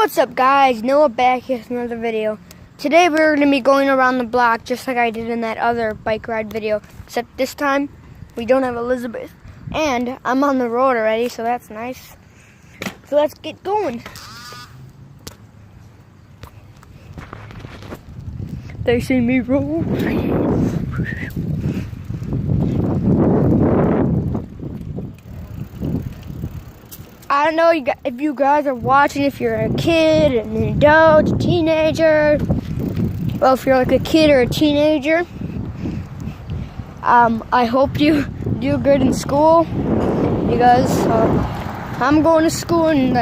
What's up, guys? Noah back here with another video. Today we're going to be going around the block just like I did in that other bike ride video, except this time we don't have Elizabeth. And I'm on the road already, so that's nice. So let's get going. They see me roll. I don't know if you guys are watching, if you're a kid, an adult, a teenager. Well, if you're like a kid or a teenager, I hope you do good in school, because I'm going to school in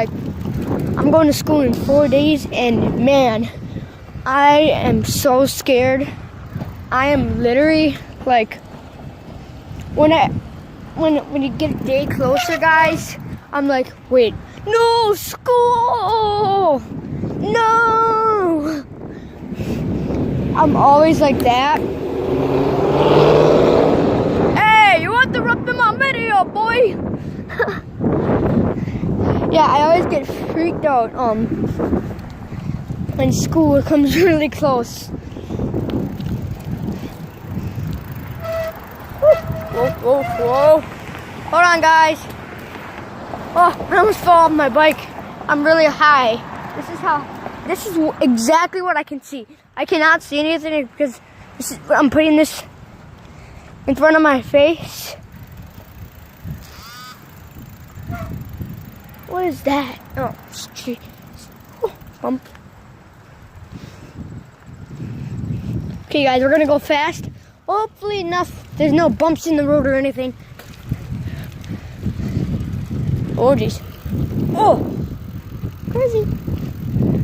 4 days, and man, I am so scared. I am literally like, when you get a day closer, guys, I'm like, wait, no, school, no. I'm always like that. Hey, you interrupting my video, boy? Yeah, I always get freaked out when school comes really close. Whoa, whoa, whoa. Hold on, guys. Oh, I almost fell off my bike. I'm really high. This is exactly what I can see. I cannot see anything because I'm putting this in front of my face. What is that? Oh, jeez. Oh, okay, guys, we're gonna go fast. Hopefully there's no bumps in the road or anything. Oh, jeez. Oh, crazy.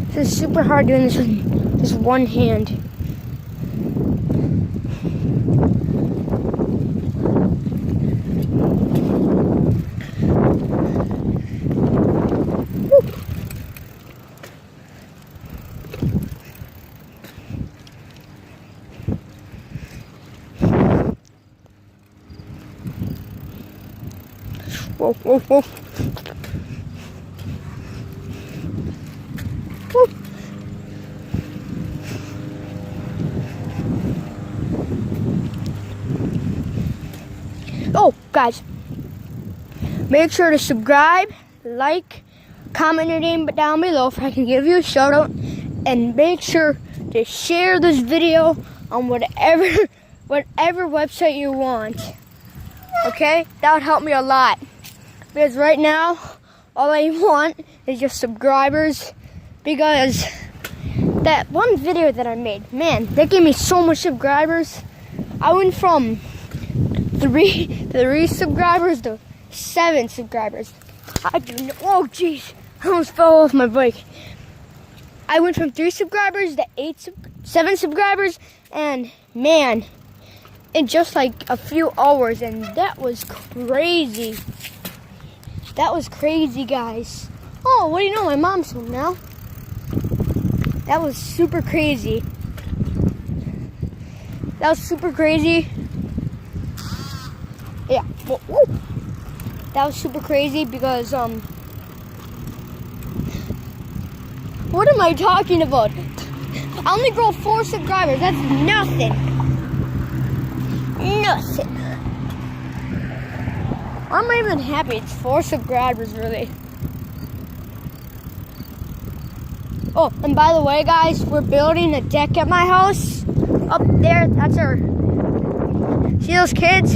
This is super hard doing this with just one hand. Whoa, whoa, whoa. Oh, guys, make sure to subscribe, like, comment your name down below if I can give you a shout out, and make sure to share this video on whatever website you want. Okay, that would help me a lot, because right now all I want is just subscribers, because that one video that I made, man, that gave me so much subscribers. I went from 3 subscribers to 7 subscribers. Oh jeez, I almost fell off my bike. I went from 3 subscribers to 7 subscribers, and man, in just like a few hours, and that was crazy. That was crazy, guys. Oh, what do you know? My mom's home now. That was super crazy. That was super crazy. Yeah. Whoa, whoa. That was super crazy because what am I talking about? I only grow 4 subscribers. That's nothing. Nothing. I'm not even happy. It's 4 subscribers, really. Oh, and by the way, guys, we're building a deck at my house. Up there, that's our. See those kids?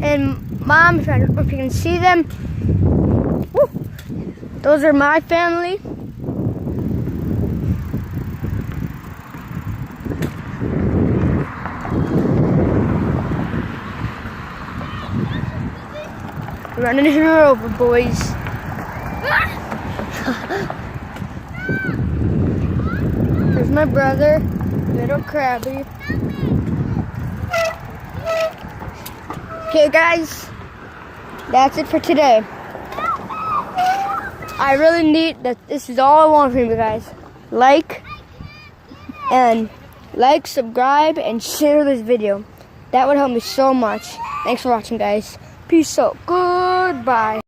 And Mom, I don't know if you can see them. Woo. Those are my family. Running her over, boys. There's my brother, little Krabby. Okay, guys, that's it for today. I really need that. This is all I want from you guys. Like, subscribe, and share this video. That would help me so much. Thanks for watching, guys. Peace out. Goodbye.